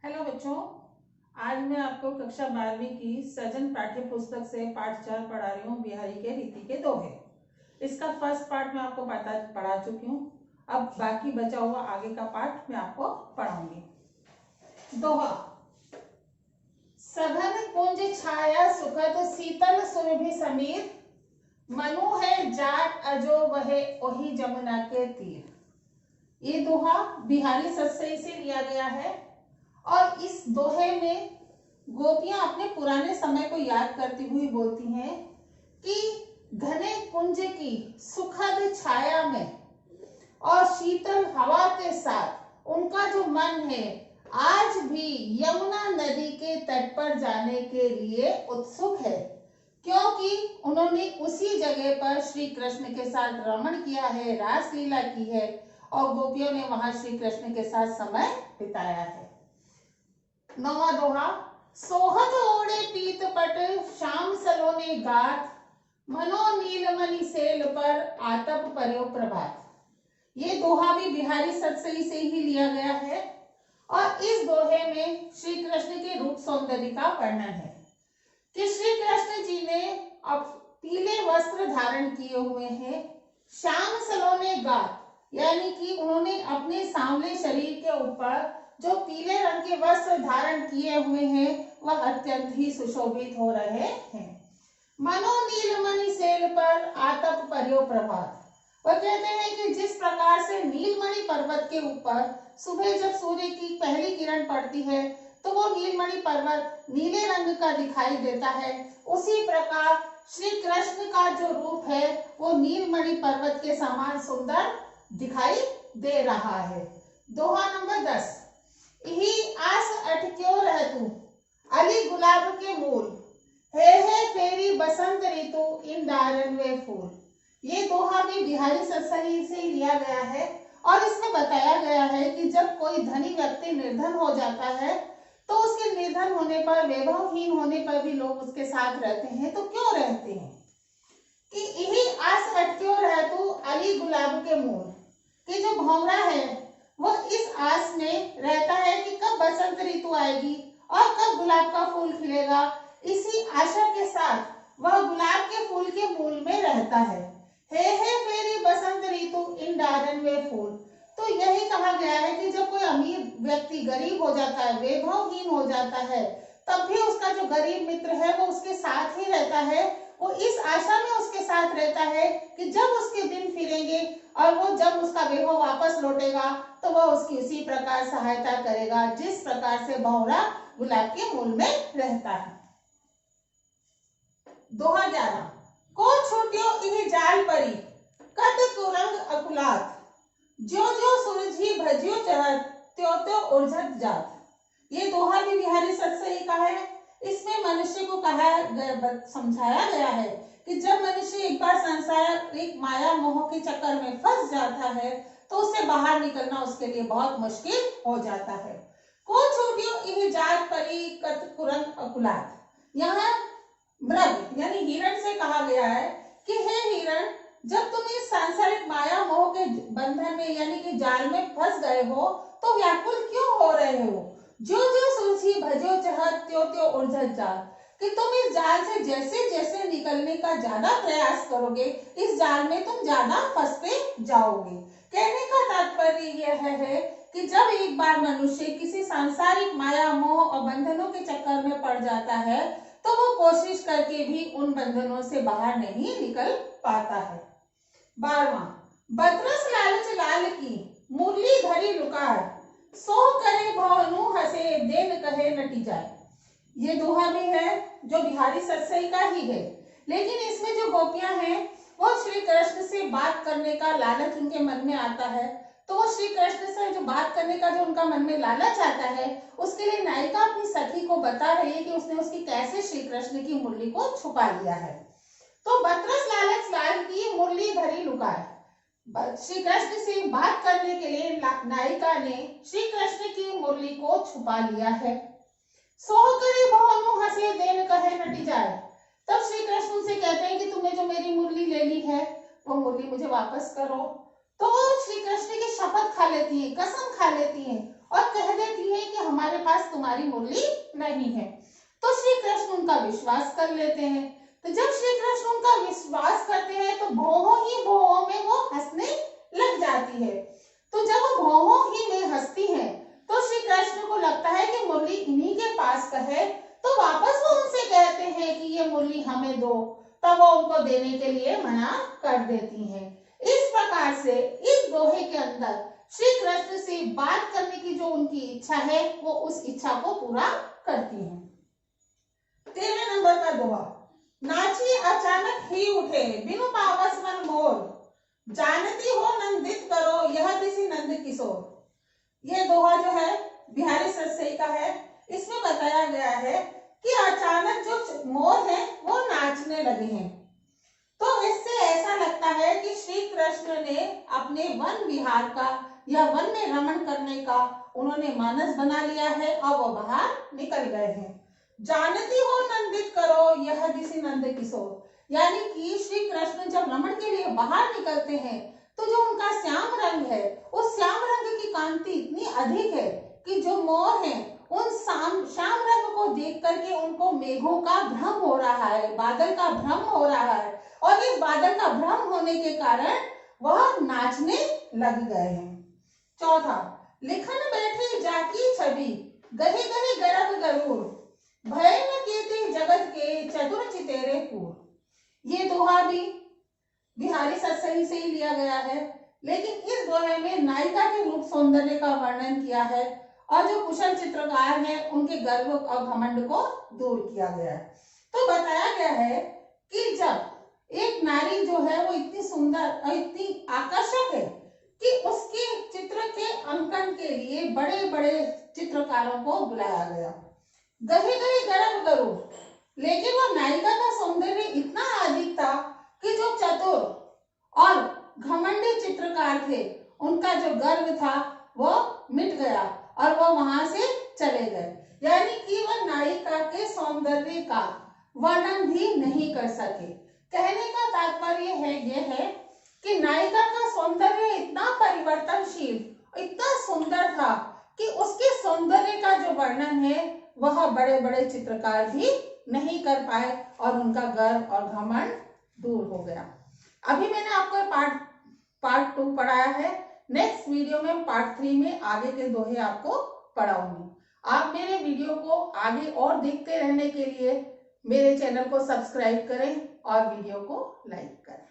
Hello बच्चों, आज मैं आपको कक्षा 12वीं की सजन पाठ्य पुस्तक से पाठ 4 पढ़ा रही हूँ। बिहारी के रीति के दोहे। इसका फर्स्ट पार्ट मैं आपको पढ़ा चुकी हूँ। अब बाकी बचा हुआ आगे का पार्ट मैं आपको पढ़ाऊंगी। दोहा। सघन कुंज छाया सुखद शीतल सुरभि समीर, मनु है जाट अजो वहे ओही जमुना के तीर। ये दोहा बिहारी सतसई से लिया गया है और इस दोहे में गोपियां अपने पुराने समय को याद करती हुई बोलती हैं कि घने कुंज की सुखद छाया में और शीतल हवा के साथ उनका जो मन है आज भी यमुना नदी के तट पर जाने के लिए उत्सुक है, क्योंकि उन्होंने उसी जगह पर श्री कृष्ण के साथ रमण किया है, रासलीला की है और गोपियों ने वहां श्री कृष्ण के साथ समय बिताया है। नवा दोहा। सोहत ओढ़े पीत पट श्याम सलोने गात, मनो नीलमणि सेल पर आतप पर्यो प्रभात। ये दोहा भी बिहारी सतसई से ही लिया गया है और इस दोहे में श्री कृष्ण के रूप सौंदर्य का वर्णन है कि श्री कृष्ण जी ने अब पीले वस्त्र धारण किए हुए हैं, श्याम सलोने गात यानी कि उन्होंने अपने सांवले शरीर के ऊपर जो पीले रंग के वस्त्र धारण किए हुए हैं वह अत्यंत ही सुशोभित हो रहे हैं। मनो नीलमणि सेल पर आतप पर्यो प्रभात। वह कहते हैं कि जिस प्रकार से नीलमणि पर्वत के ऊपर सुबह जब सूर्य की पहली किरण पड़ती है तो वो नीलमणि पर्वत नीले रंग का दिखाई देता है, उसी प्रकार श्री कृष्ण का जो रूप है वो नीलमणि पर्वत के समान सुंदर दिखाई दे रहा है। दोहा नंबर 10। यही आस अटक्यो रह तू अली गुलाब के मूल, हे फेरी बसंत ऋतु इन डारन वे फूल। ये दोहा भी बिहारी सतसई से लिया गया है और इसमें बताया गया है कि जब कोई धनी व्यक्ति निर्धन हो जाता है तो उसके निर्धन होने पर, वैभवहीन होने पर भी लोग उसके साथ रहते हैं। तो क्यों रहते हैं कि यही आस अटक्यो रह तू अली गुलाब के मूल, कि जो भौरा है वो इस आस में रहता है कि कब बसंत ऋतु आएगी और कब गुलाब का फूल खिलेगा। इसी आशा के साथ वह गुलाब के फूल के मूल में रहता है। हे फेरी बसंत ऋतु इन डारन वे फूल। तो यही कहा गया है कि जब कोई अमीर व्यक्ति गरीब हो जाता है, वैभवहीन हो जाता है, तब भी उसका जो गरीब मित्र है वो उसके साथ ही रहता है। वो इस आशा में उसके साथ रहता है कि जब उसके दिन फिरेंगे और वो जब उसका वैभव वापस लौटेगा तो वह उसकी उसी प्रकार सहायता करेगा जिस प्रकार से भौरा गुलाब के मूल में रहता है। दोहा 11। को छूट्यो इह जाल परी कद कुरंग अकुलात, जो जो सुरझी भजियो चढ़त त्यो त्यो उर्झत जात। ये दोहा भी बिहारी सतसई का है। इसमें मनुष्य को समझाया गया है कि जब मनुष्य एक बार सांसारिक माया मोह के चक्कर में फंस जाता है तो उससे बाहर निकलना उसके लिए बहुत मुश्किल हो जाता है। को छूटियो इह जात परी कत कुरंग अकुलात। यहाँ मृग यानी हिरण से कहा गया है कि हे हिरण, जब तुम इस सांसारिक माया मोह के बंधन में यानी कि जाल में फंस गए हो तो व्याकुल क्यों हो रहे हो। जो जो सुरझी भजो चहत त्यो त्यो उर्झत जात, कि तुम इस जाल से जैसे जैसे निकलने का ज्यादा प्रयास करोगे इस जाल में तुम ज्यादा फंसते जाओगे। कहने का तात्पर्य यह है कि जब एक बार मनुष्य किसी सांसारिक माया मोह और बंधनों के चक्कर में पड़ जाता है तो वो कोशिश करके भी उन बंधनों से बाहर नहीं निकल पाता है। 12वां। बदरस लालच लाल की मुरली धरी लुकार, सो करे भवनु हसे देन कहे नटी जाए। ये दोहा भी है जो बिहारी सतसई का ही है, लेकिन इसमें जो गोपियां हैं वो श्री कृष्ण से बात करने का लालच उनके मन में आता है, तो वो श्री कृष्ण से जो बात करने का जो उनका मन में लालच आता है उसके लिए नायिका अपनी सखी को बता रही है कि उसने उसकी कैसे श्री कृष्ण की मुरली को छुपा लिया है। तो बदरस लालच लाल की मुरली धरी लुकार, श्री कृष्ण से बात करने के लिए नायिका ने श्री कृष्ण की मुरली को छुपा लिया है। सोह करे भवनु हसे देन कहे नटी जाए। तब श्री कृष्ण से कहते हैं कि तुमने जो मेरी मुरली ले ली है वो मुरली मुझे वापस करो। तो वो श्री कृष्ण की शपथ खा लेती है, कसम खा लेती है और कह देती है कि हमारे पास तुम्हारी मुरली नहीं है। तो श्री कृष्ण उनका विश्वास कर लेते हैं। तो जब श्री कृष्ण उनका विश्वास करते हैं तो भौहों ही भौहों में वो हंसने लग जाती है। तो जब वो भौहों ही में हंसती है तो श्री कृष्ण को लगता है कि मुरली इन्हीं के पास का है। तो वापस वो उनसे कहते हैं कि ये मुरली हमें दो। तब वो उनको देने के लिए मना कर देती हैं। इस प्रकार से इस दोहे के अंदर श्री कृष्ण से बात करने की जो उनकी इच्छा है वो उस इच्छा को पूरा करती हैं। 13वें नंबर का दोहा, नाची अचानक ही उठे बिनु पावस मन मोर, जानती हो नंदित करो यह दिसी नंद किशोर। ये दोहा जो है बिहारी सतसई का है। इसमें बताया गया है कि अचानक जो मोर है वो नाचने लगे हैं। तो इससे ऐसा लगता है कि श्री कृष्ण ने अपने वन विहार का या वन में रमण करने का उन्होंने मानस बना लिया है और वो बाहर निकल गए हैं। जानती हो नंदित करो यह दिसी नंद किशोर, यानी कि श्री कृष्ण जब रमण के लिए बाहर निकलते हैं तो जो उनका श्याम रंग है उस श्याम रंग की कांति इतनी अधिक है कि जो मोर हैं उन श्याम रंग को देख करके उनको मेघों का भ्रम हो रहा है, बादल का भ्रम हो रहा है और इस बादल का भ्रम होने के कारण वह नाचने लग गए हैं। चौथा, लिखन बैठी जाकी छवि गहे गहे गरब गरुड़, भय न कीर्ति जगत के चतुर चितेरे पूर। ये दोहा भी बिहारी सतसई से ही लिया गया है, लेकिन इस दोहे में नायिका के रूप सौंदर्य का वर्णन किया है और जो कुशल चित्रकार हैं उनके गर्व और घमंड को दूर किया गया है। तो बताया गया है कि जब एक नारी जो है वो इतनी सुंदर और इतनी आकर्षक है कि उसके चित्र के अंकन के लिए बड़े बड़े चित्रकारों को बुलाया गया। गहे गहे गरब गरुड़, लेकिन वो नायिका का सौंदर्य इतना अधिक था कि जो चतुर और घमंडी चित्रकार थे उनका जो गर्व था वो मिट गया और वो वहां से चले गए। यानी कि वह नायिका के सौंदर्य का वर्णन भी नहीं कर सके। कहने का तात्पर्य है ये है कि नायिका का सौंदर्य इतना परिवर्तनशील, इतना सुंदर था कि उसके सौंदर्य का जो वर्णन है वह बड़े बड़े चित्रकार भी नहीं कर पाए और उनका गर्व और घमंड दूर हो गया। अभी मैंने आपको पार्ट 2 पढ़ाया है। नेक्स्ट वीडियो में पार्ट 3 में आगे के दोहे आपको पढ़ाऊंगी। आप मेरे वीडियो को आगे और देखते रहने के लिए मेरे चैनल को सब्सक्राइब करें और वीडियो को लाइक करें।